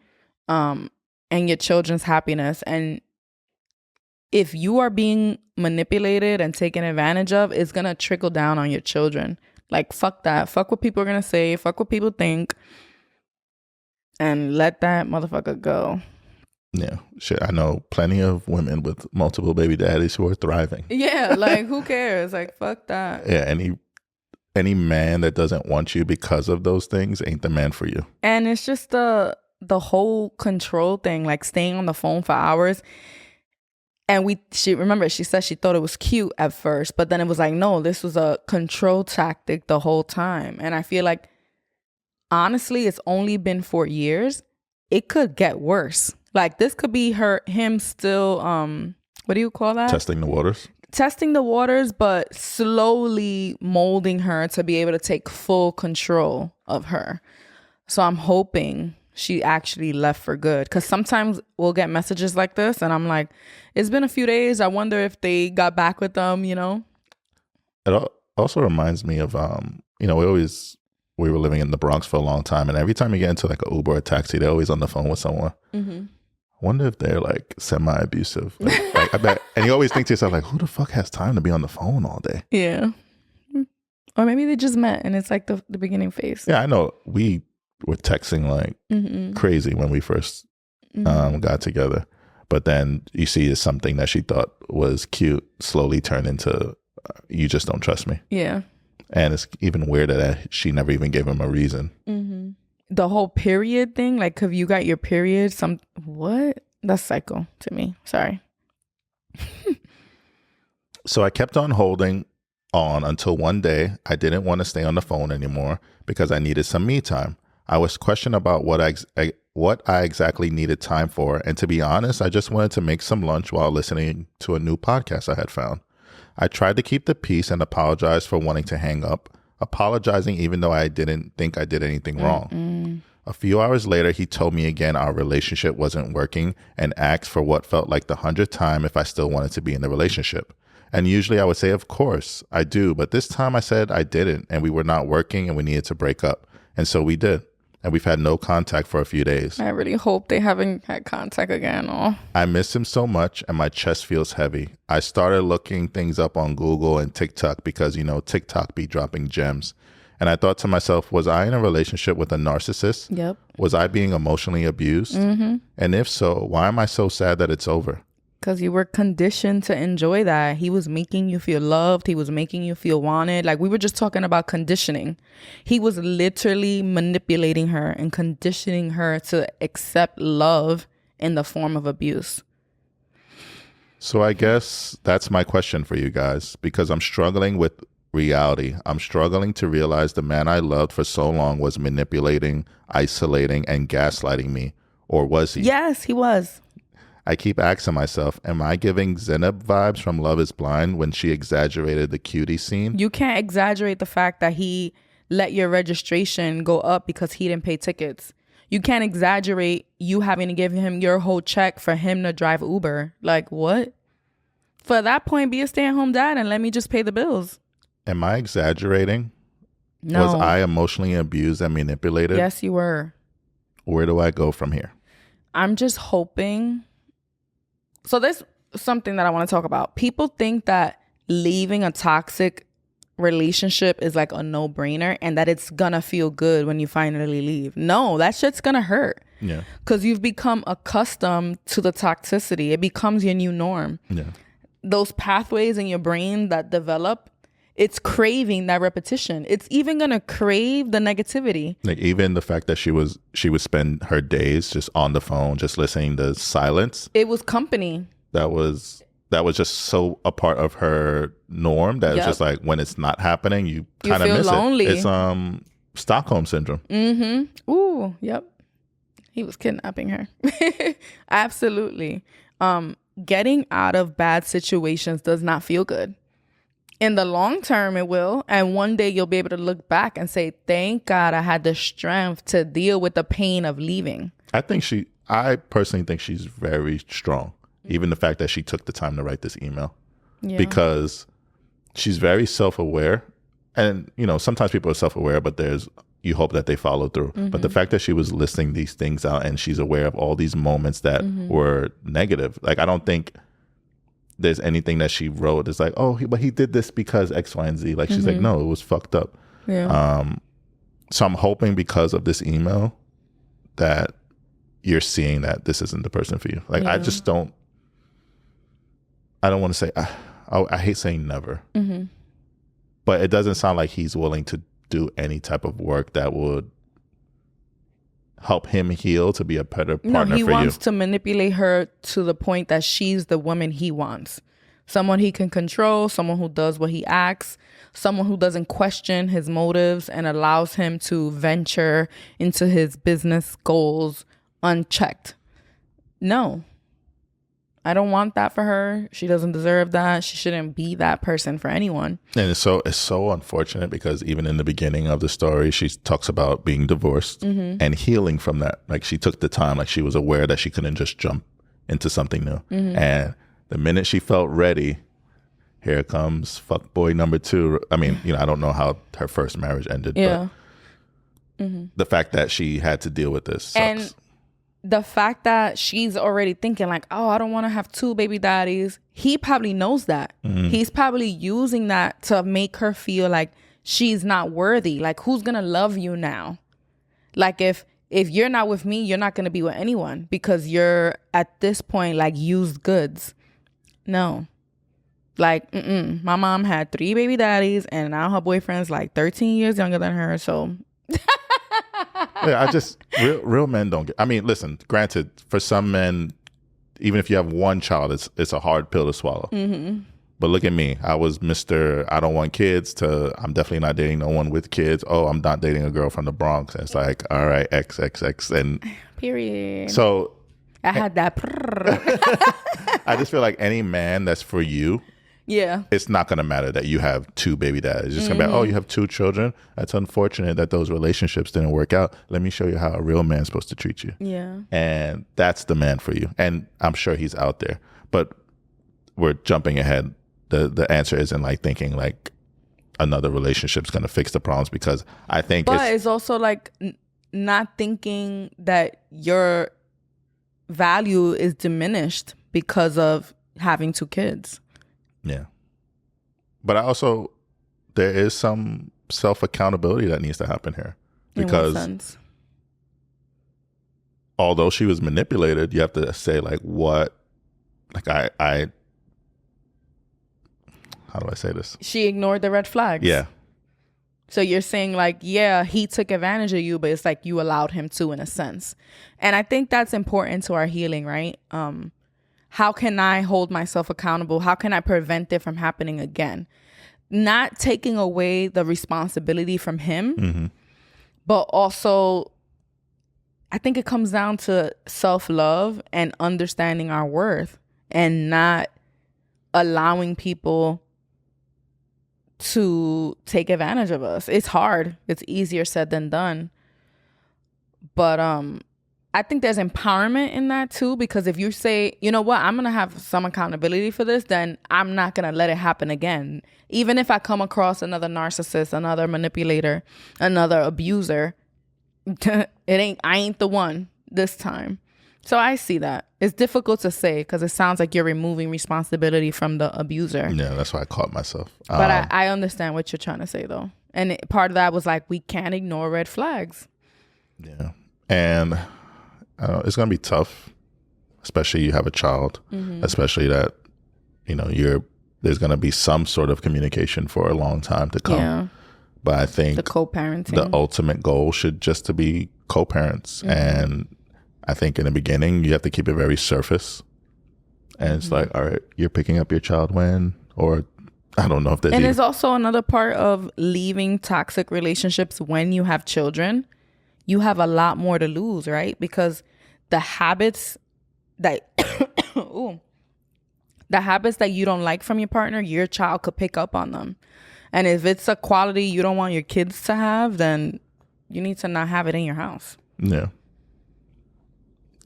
and your children's happiness. And if you are being manipulated and taken advantage of, it's going to trickle down on your children. Like, fuck that. Fuck what people are going to say. Fuck what people think. And let that motherfucker go. Yeah. Shit, I know plenty of women with multiple baby daddies who are thriving. Yeah. Like, who cares? Like, fuck that. Yeah. Any man that doesn't want you because of those things ain't the man for you. And it's just the whole control thing, like staying on the phone for hours. And she said she thought it was cute at first, but then it was like, no, this was a control tactic the whole time. And I feel like, honestly, it's only been 4 years. It could get worse. Like, this could be him still, what do you call that? Testing the waters. Testing the waters, but slowly molding her to be able to take full control of her. So I'm hoping she actually left for good, because sometimes we'll get messages like this and I'm like, it's been a few days, I wonder if they got back with them, you know. It also reminds me of you know, we were living in the Bronx for a long time, and every time you get into like an Uber or taxi, they're always on the phone with someone. I wonder if they're like semi-abusive, like I bet. And you always think to yourself, like, who the fuck has time to be on the phone all day? Yeah. Or maybe they just met and it's like the beginning phase. Yeah, I know. We were texting like crazy when we first got together, but then you see something that she thought was cute slowly turn into you just don't trust me. Yeah. And it's even weirder that she never even gave him a reason. The whole period thing, like, have you got your period? What? That's psycho to me. Sorry. So I kept on holding on until one day I didn't want to stay on the phone anymore because I needed some me time. I was questioning about what I exactly needed time for. And to be honest, I just wanted to make some lunch while listening to a new podcast I had found. I tried to keep the peace and apologize for wanting to hang up, apologizing even though I didn't think I did anything wrong. A few hours later, he told me again our relationship wasn't working and asked for what felt like the 100th time if I still wanted to be in the relationship. And usually I would say, of course, I do. But this time I said I didn't, and we were not working and we needed to break up. And so we did. and we've had no contact for a few days. I really hope they haven't had contact again. Oh. I miss him so much and my chest feels heavy. I started looking things up on Google and TikTok because, you know, TikTok be dropping gems. And I thought to myself, was I in a relationship with a narcissist? Yep. Was I being emotionally abused? And if so, why am I so sad that it's over? Because you were conditioned to enjoy that. He was making you feel loved. He was making you feel wanted. Like we were just talking about conditioning. He was literally manipulating her and conditioning her to accept love in the form of abuse. So I guess that's my question for you guys, because I'm struggling with reality. I'm struggling to realize the man I loved for so long was manipulating, isolating, and gaslighting me. Or was he? Yes, he was. I keep asking myself, am I giving Zenab vibes from Love is Blind when she exaggerated the cutie scene? You can't exaggerate the fact that he let your registration go up because he didn't pay tickets. You can't exaggerate you having to give him your whole check for him to drive Uber. Like, what? For that point, be a stay-at-home dad and let me just pay the bills. Am I exaggerating? No. Was I emotionally abused and manipulated? Yes, you were. Where do I go from here? I'm just hoping. So there's something that I want to talk about. People think that leaving a toxic relationship is like a no-brainer and that it's gonna feel good when you finally leave. No, that shit's gonna hurt. Yeah. Because you've become accustomed to the toxicity. It becomes your new norm. Yeah. Those pathways in your brain that develop, it's craving that repetition. It's even gonna crave the negativity. Like even the fact that she would spend her days just on the phone, just listening to silence. It was company. That was just so a part of her norm that it's just like when it's not happening, you kind of miss lonely. it. It's Stockholm syndrome. Mm-hmm. Ooh, yep. He was kidnapping her. Absolutely. Getting out of bad situations does not feel good. In the long term, it will. And one day you'll be able to look back and say, thank God I had the strength to deal with the pain of leaving. I personally think she's very strong. Even the fact that she took the time to write this email. Yeah. Because she's very self-aware. And, you know, sometimes people are self-aware, but you hope that they follow through. Mm-hmm. But the fact that she was listing these things out and she's aware of all these moments that were negative. Like, I don't think there's anything that she wrote is like, oh, but he did this because X, Y, and Z. Like, she's like, no, it was fucked up. Yeah. So I'm hoping because of this email that you're seeing that this isn't the person for you. Like, I just don't. I don't want to say, I hate saying never, but it doesn't sound like he's willing to do any type of work that would help him heal to be a better partner for you. No, he wants to manipulate her to the point that she's the woman he wants. Someone he can control, someone who does what he asks, someone who doesn't question his motives and allows him to venture into his business goals unchecked. No. I don't want that for her. She doesn't deserve that. She shouldn't be that person for anyone. And it's so unfortunate because even in the beginning of the story, she talks about being divorced and healing from that. Like she took the time, like she was aware that she couldn't just jump into something new. And the minute she felt ready, here comes fuckboy number 2. I mean, you know, I don't know how her first marriage ended, but the fact that she had to deal with this sucks. And the fact that she's already thinking like, oh, I don't want to have 2 baby daddies. He probably knows that. He's probably using that to make her feel like she's not worthy. Like, who's going to love you now? Like, if you're not with me, you're not going to be with anyone because you're at this point like used goods. No. Like, my mom had 3 baby daddies and now her boyfriend's like 13 years younger than her. So... Yeah, real men don't get. I mean, listen. Granted, for some men, even if you have 1 child, it's a hard pill to swallow. But look at me. I was Mr. I don't want kids to I'm definitely not dating no one with kids. Oh, I'm not dating a girl from the Bronx. And it's like, all right, XXX and period. So I had that. I just feel like any man that's for you. Yeah, it's not going to matter that you have 2 baby dads. It's just going to be like, oh, you have 2 children. That's unfortunate that those relationships didn't work out. Let me show you how a real man's supposed to treat you. Yeah. And that's the man for you. And I'm sure he's out there. But we're jumping ahead. The answer isn't like thinking like another relationship's going to fix the problems because I think But it's also like not thinking that your value is diminished because of having 2 kids. Yeah. But there is some self-accountability that needs to happen here. Because in what sense? Although she was manipulated, you have to say like what, like I how do I say this? She ignored the red flags. Yeah. So you're saying like, yeah, he took advantage of you, but it's like you allowed him to, in a sense. And I think that's important to our healing, right? How can I hold myself accountable? How can I prevent it from happening again? Not taking away the responsibility from him, but also I think it comes down to self-love and understanding our worth and not allowing people to take advantage of us. It's hard. It's easier said than done. But I think there's empowerment in that too, because if you say, you know what, I'm going to have some accountability for this, then I'm not going to let it happen again. Even if I come across another narcissist, another manipulator, another abuser, I ain't the one this time. So I see that. It's difficult to say because it sounds like you're removing responsibility from the abuser. Yeah, that's why I caught myself. But I understand what you're trying to say, though. And part of that was like, we can't ignore red flags. Yeah. And it's going to be tough, especially you have a child, especially that, there's going to be some sort of communication for a long time to come. Yeah. But I think the co-parenting, the ultimate goal should just to be co-parents. And I think in the beginning, you have to keep it very surface. And it's like, all right, you're picking up your child when, or I don't know if there's... And there's also another part of leaving toxic relationships when you have children. You have a lot more to lose, right? Because the habits that... the habits that you don't like from your partner, your child could pick up on them. And if it's a quality you don't want your kids to have, then you need to not have it in your house. Yeah.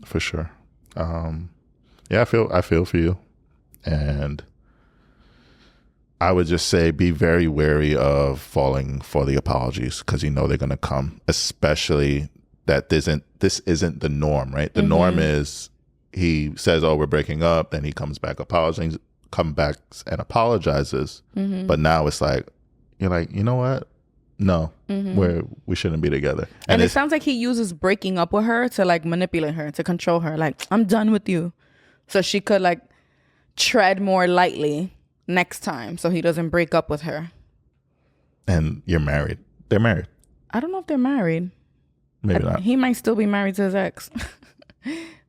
For sure. I feel for you. And I would just say be very wary of falling for the apologies because they're going to come, especially that this isn't the norm, right? The norm is he says, oh, we're breaking up. Then he comes back and apologizes. But now it's like, you're like, you know what? No, we shouldn't be together. And it sounds like he uses breaking up with her to like manipulate her, to control her. Like, I'm done with you. So she could like tread more lightly next time so he doesn't break up with her. And you're married. They're married. I don't know if they're married. Maybe not. He might still be married to his ex.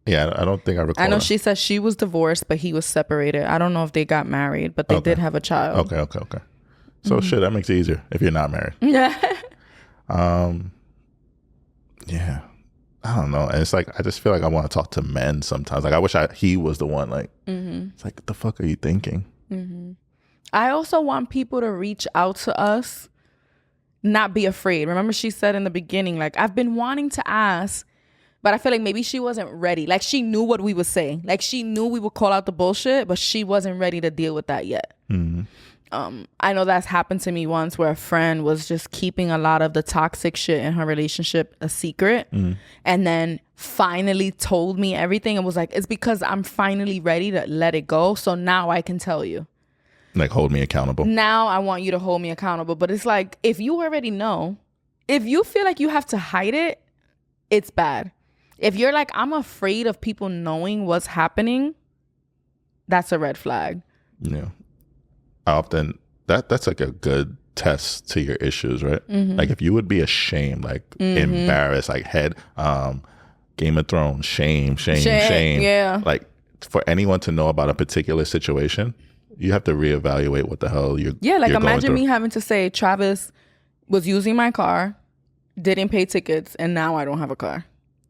Yeah, I don't think I recall. I know she said she was divorced, but he was separated. I don't know if they got married, but they did have a child. Okay. So shit, that makes it easier if you're not married. Yeah. Yeah. I don't know. And it's like, I just feel like I want to talk to men sometimes. Like, I wish he was the one. Like, it's like, what the fuck are you thinking? I also want people to reach out to us, not be afraid. Remember she said in the beginning, like, I've been wanting to ask, but I feel like maybe she wasn't ready. Like, she knew what we would say. Like, she knew we would call out the bullshit, but she wasn't ready to deal with that yet. I know that's happened to me once where a friend was just keeping a lot of the toxic shit in her relationship a secret and then finally told me everything and was like, it's because I'm finally ready to let it go. So now I can tell you. Like, hold me accountable. Now I want you to hold me accountable. But it's like, if you already know, if you feel like you have to hide it, it's bad. If you're like, I'm afraid of people knowing what's happening, that's a red flag. Yeah. Often that's like a good test to your issues, right? Like if you would be ashamed, like embarrassed, like Game of Thrones, shame. Yeah. Like for anyone to know about a particular situation, you have to reevaluate what the hell you're like you're imagine me having to say Travis was using my car, didn't pay tickets, and now I don't have a car.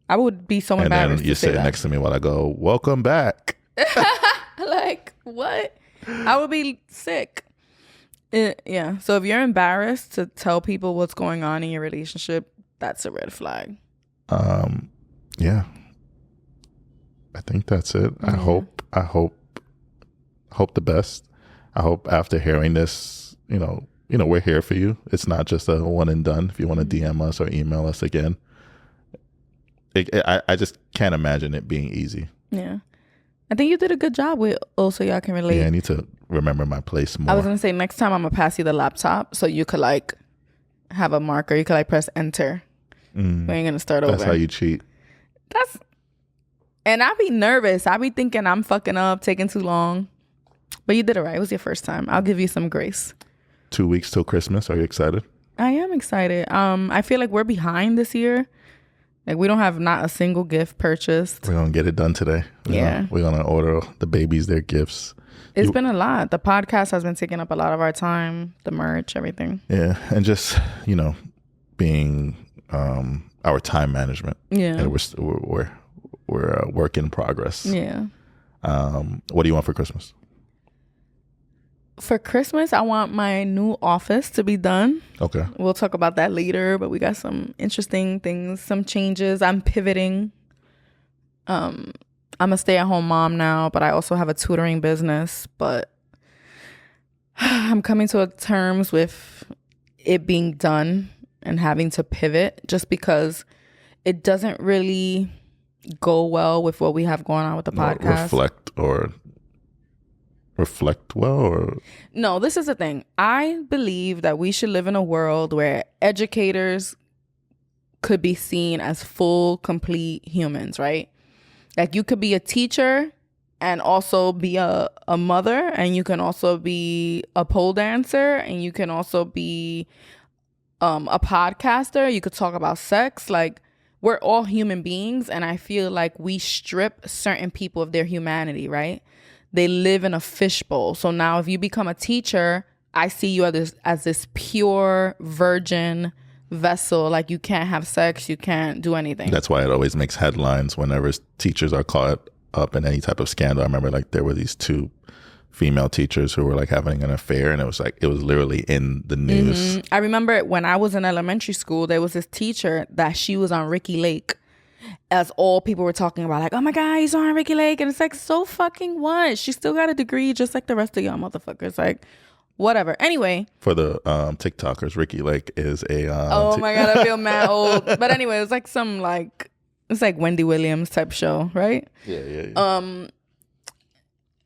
I would be so embarrassed. And then you sit next to me while I go, welcome back. Like, what? I would be sick. Yeah. So if you're embarrassed to tell people what's going on in your relationship, that's a red flag. Yeah. I think that's it. I hope the best. I hope after hearing this, we're here for you. It's not just a one and done. If you want to DM us or email us again, I just can't imagine it being easy. Yeah. I think you did a good job with also y'all can relate. Yeah, I need to remember my place more. I was going to say next time I'm going to pass you the laptop so you could like have a marker. You could like press enter. We ain't going to start over. That's how you cheat. And I be nervous. I be thinking I'm fucking up, taking too long. But you did it right. It was your first time. I'll give you some grace. 2 weeks till Christmas. Are you excited? I am excited. I feel like we're behind this year. Like we don't have not a single gift purchased. We're going to get it done today. We're going to order the babies their gifts. It's been a lot. The podcast has been taking up a lot of our time, the merch, everything. Yeah. And just, being our time management. Yeah. And we're a work in progress. Yeah. What do you want for Christmas? For Christmas, I want my new office to be done. Okay. We'll talk about that later, but we got some interesting things, some changes. I'm pivoting. I'm a stay-at-home mom now, but I also have a tutoring business. But I'm coming to terms with it being done and having to pivot just because it doesn't really go well with what we have going on with the podcast. Reflect well or no, this is the thing. I believe that we should live in a world where educators could be seen as full, complete humans, right? Like you could be a teacher and also be a mother, and you can also be a pole dancer, and you can also be a podcaster. You could talk about sex. Like we're all human beings, and I feel like we strip certain people of their humanity, right? They live in a fishbowl. So now if you become a teacher, I see you as this pure virgin vessel. Like you can't have sex, you can't do anything. That's why it always makes headlines whenever teachers are caught up in any type of scandal. I remember like there were these 2 female teachers who were like having an affair, and it was literally in the news. I remember when I was in elementary school, there was this teacher that she was on Ricky Lake. As all people were talking about, like, oh my God, he's on Ricky Lake. And it's like, so fucking what? She still got a degree just like the rest of y'all motherfuckers. Like, whatever. Anyway. For the TikTokers, Ricky Lake is a... oh my God, I feel mad old. But anyway, it was like some like, it's like Wendy Williams type show, right? Yeah.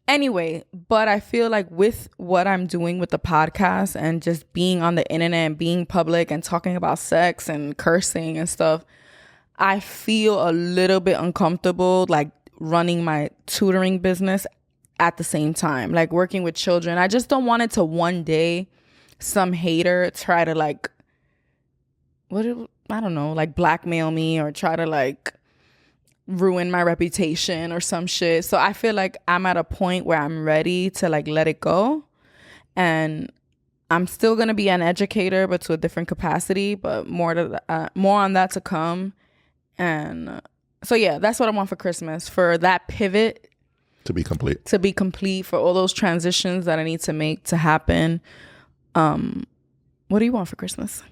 Anyway, but I feel like with what I'm doing with the podcast and just being on the internet and being public and talking about sex and cursing and stuff, I feel a little bit uncomfortable, like running my tutoring business at the same time, like working with children. I just don't want it to one day some hater try to like, I don't know, like blackmail me or try to like ruin my reputation or some shit. So I feel like I'm at a point where I'm ready to like let it go. And I'm still going to be an educator, but to a different capacity, but more on that to come. And so, yeah, that's what I want for Christmas, for that pivot to be complete, for all those transitions that I need to make to happen. What do you want for Christmas?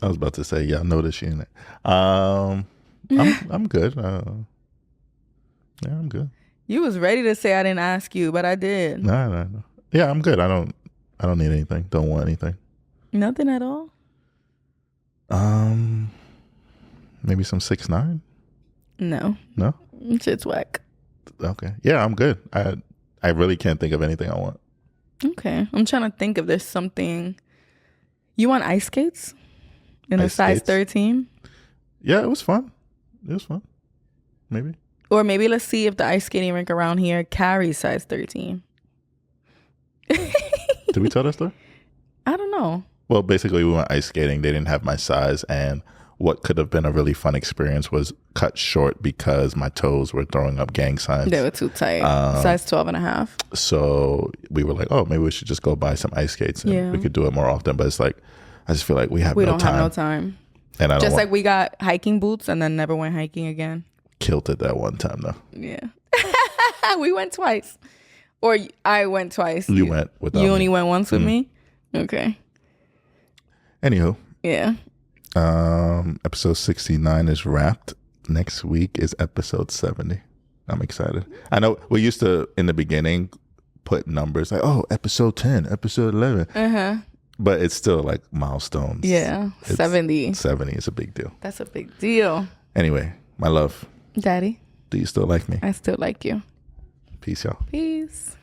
I was about to say, yeah, I noticed you in it. I'm good. Yeah, I'm good. You was ready to say I didn't ask you, but I did. No. Yeah, I'm good. I don't need anything. Don't want anything. Nothing at all? Maybe some 6ix9ine? No. No? Shit's whack. Okay. Yeah, I'm good. I really can't think of anything I want. Okay. I'm trying to think if there's something. You want ice skates? In a size 13? Yeah, it was fun. Maybe. Or maybe let's see if the ice skating rink around here carries size 13. Did we tell that story? I don't know. Well, basically, we went ice skating. They didn't have my size, and what could have been a really fun experience was cut short because my toes were throwing up gang signs. They were too tight. Size 12 and a half. So we were like, oh, maybe we should just go buy some ice skates and we could do it more often. But it's like, I just feel like we don't have no time. And I don't like we got hiking boots and then never went hiking again. Killed it that one time though. Yeah. We went twice. Or I went twice. You went without me. You only went once with me? Okay. Anywho. Yeah. Episode 69 is wrapped. Next week is episode 70. I'm excited. I know we used to, in the beginning, put numbers like, oh, episode 10, episode 11. Uh-huh. But it's still like milestones. Yeah. 70. 70 is a big deal. That's a big deal. Anyway, My love. Daddy. Do you still like me? I still like you. Peace, y'all. Peace.